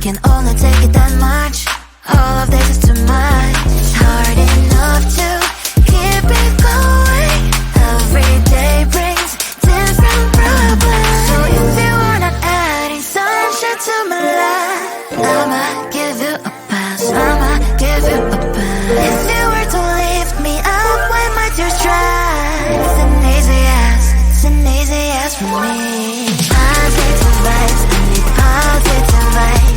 can only take it that much. All of this is too much. It's hard enough to keep it going. Every day brings different problems. So if you are not adding sunshine to my life, I'ma give you a pass, I'ma give you a pass. If you were to lift me up when my tears dry, it's an easy yes, it's an easy yes for me. Positive vibes, I need positive vibes.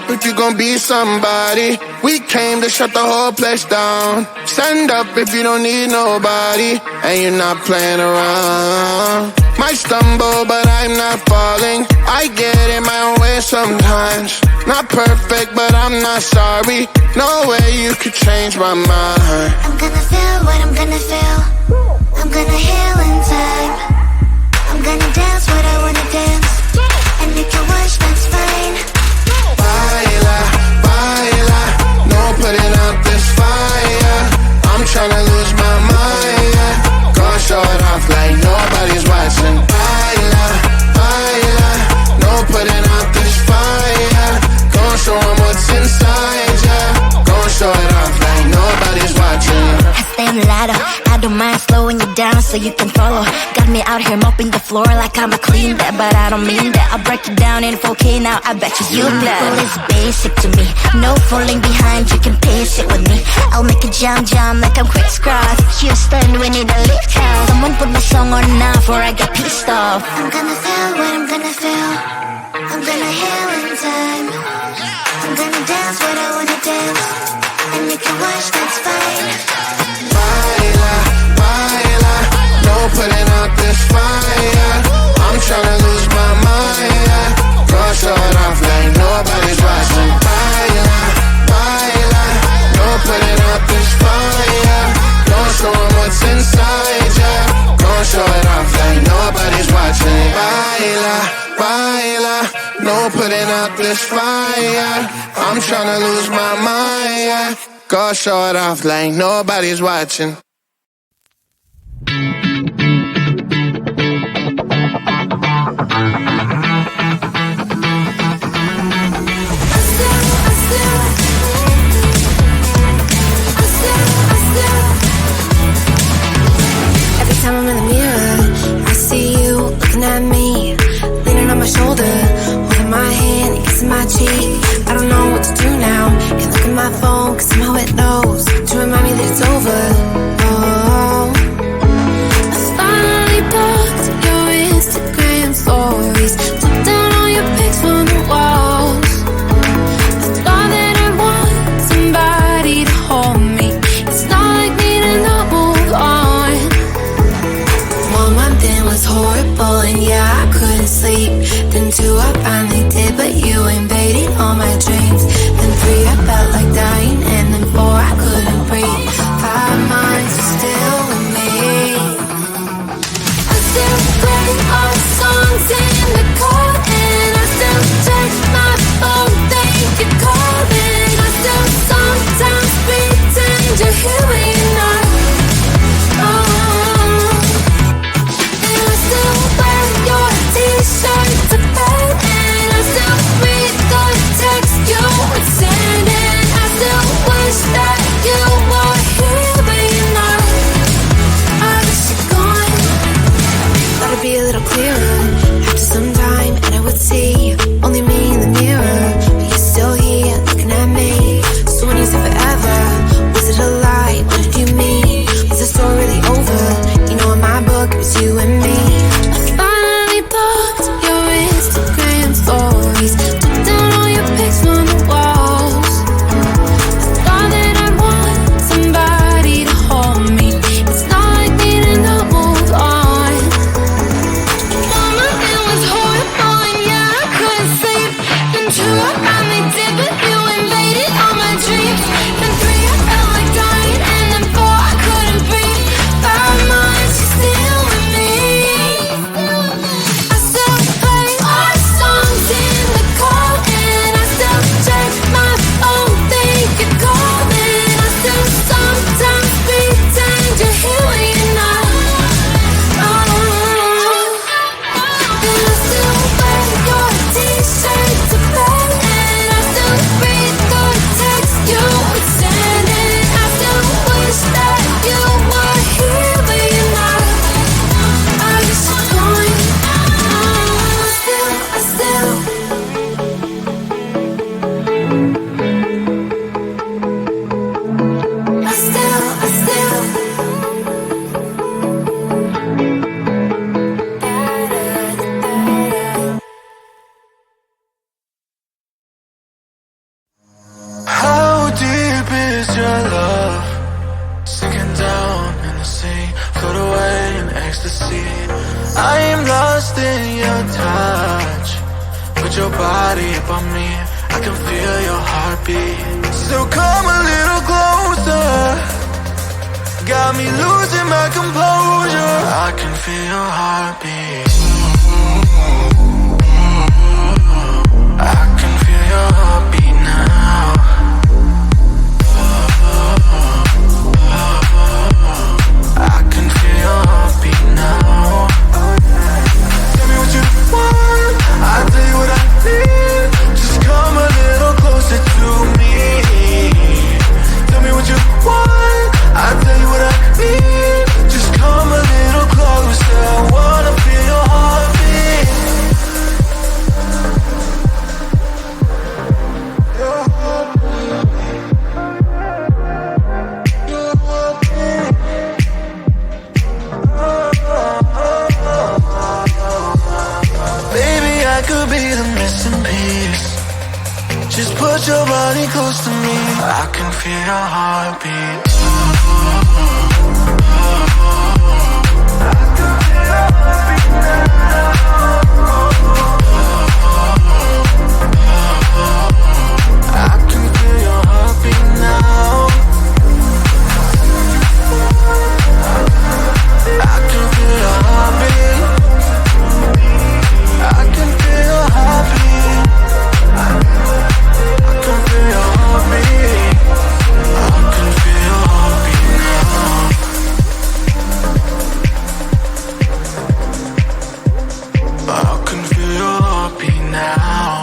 If you gon' be somebody, we came to shut the whole place down. Stand up if you don't need nobody, and you're not playing around. Might stumble, but I'm not falling. I get in my own way sometimes. Not perfect, but I'm not sorry. No way you could change my mind. I'm gonna feel what I'm gonna feel. I'm gonna heal in time. I'm gonna dance what I wanna dance. And if you wish, that's fine. Baila, baila, no putting out this fire. I'm tryna lose my mind, yeah. Gonna show it off like nobody's watching. Baila, baila, no putting out this fire. Gonna show 'em what's inside, yeah. Gonna show it off like nobody's watching. I stay on the ladder, I don't mind slowing you down so you can follow. Got me out here mopping the floor like I'm a clean that, but I don't mean that. I'll break it down in 4K now, I bet you glad. It's basic to me, no falling behind, you can pace it with me. I'll make it jump like I'm crisscross. Houston, we need a lift house. Someone put my song on now before I get pissed off. I'm gonna feel what I'm gonna feel. I'm gonna heal in time. I'm gonna dance what I wanna dance. And if you watch, that's fine. Baila, baila, no putting out this fire. I'm tryna lose my mind, yeah. Gonna show it off like nobody's watching. Baila, baila, no putting out this fire. Gonna show 'em what's inside, yeah. Gonna show it off like nobody's watching. Baila, baila, no putting out this fire. I'm tryna lose my mind, yeah. Gonna show it off like nobody's watching. Every time I'm in the mirror, I see you looking at me, leaning on my shoulder, holding my hand, kissing my cheek. I don't know what to do now. Can't look at my phone, cause somehow it knows to remind me that it's over. is your love, sinking down in the sea, float away in ecstasy. I am lost in your touch, put your body up on me, I can feel your heartbeat. So come a little closer, got me losing my composure. I can feel your heartbeat. I can feel your heartbeat now. I can feel your heartbeat now. Tell me what you want, I'll tell you what I need. Just come a little closer to me. Tell me what you want, I'll tell you what I need. Just come a little closer, I wanna feel your heartbeat. Your heartbeat. Your heartbeat. Baby, I could be the missing piece. Just put your body close to me, I can feel your heartbeat. I can feel your heartbeat now. I can feel your heartbeat now. I can feel your heartbeat. I can feel your heartbeat. I can feel your heartbeat. I can feel your heartbeat now. I can feel your heartbeat now.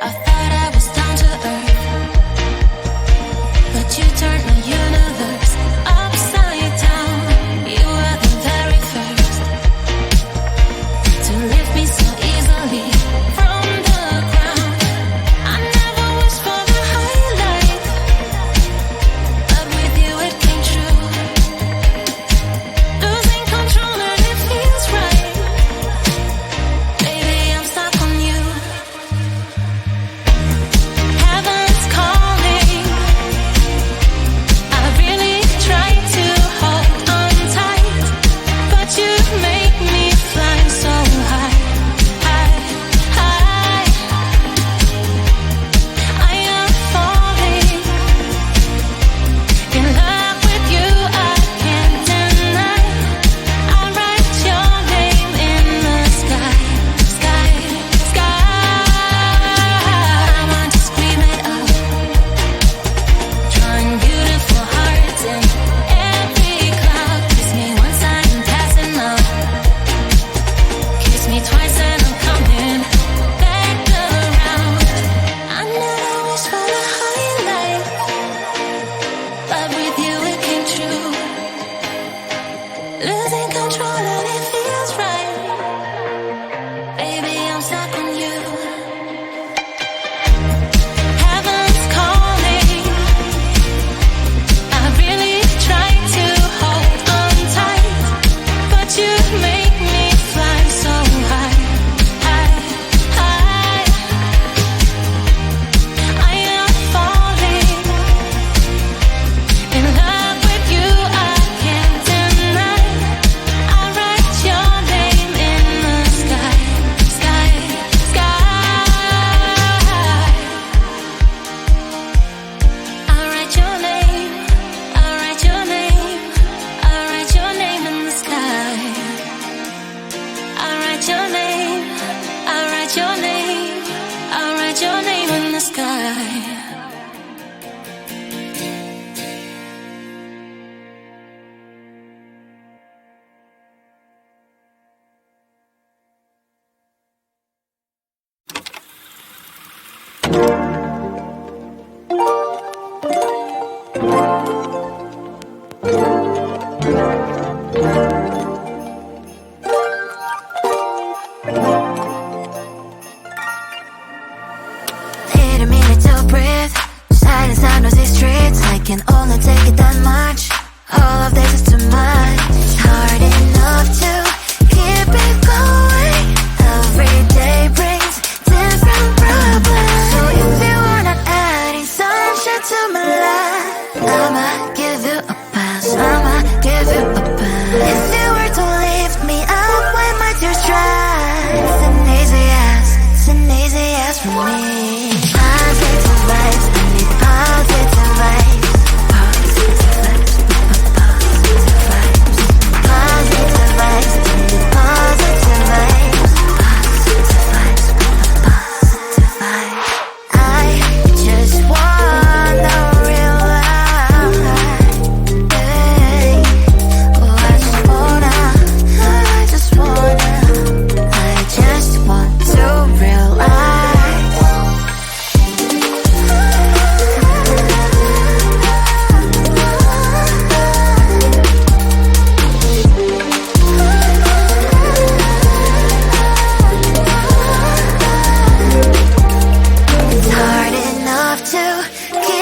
I thought I was down to earth, but you turned my universe upside down. You were the very first to lift me so easily from the ground. I never wished for the highlight, but with you it came true. Losing control and it feels right. Baby, I'm stuck on you. Heaven's calling. I really try to hold on tight, but you make me fly so high, high, high. I am falling in love with you, I can't deny. I write your name in the sky, sky, sky. I want to scream it out, drawing beautiful hearts in every cloud. Kiss me once I'm passing out, kiss me twice and I'm coming back around. I never wished for the highlight, but with you it came true. Losing control and it feels right. Baby, I'm stuck on you. Heaven's calling. I really try to hold on tight, but you make me fly so high, high, high. I am falling in love with you, I can't deny. I write your name in the sky, sky, sky. I write your name, I write your name, I write your name in the sky. I write your name, I write your name, I write your name in the sky. Need a minute to breathe. Silence sound of these streets like can only take it that much. All of this is too much. It's hard enough to keep it going. Every day brings different problems. So if you are not adding sunshine to my life, I'ma give you a pass. I'ma give you a pass. If you were to lift me up when my tears dry, it's an easy yes, it's an easy yes for me. Positive vibes, I need positive vibes. Positive vibes, positive vibes. Positive vibes, I need positive vibes. Positive vibes, positive vibes. I just wanna realize, oh, I just want to realize. It's hard enough to keep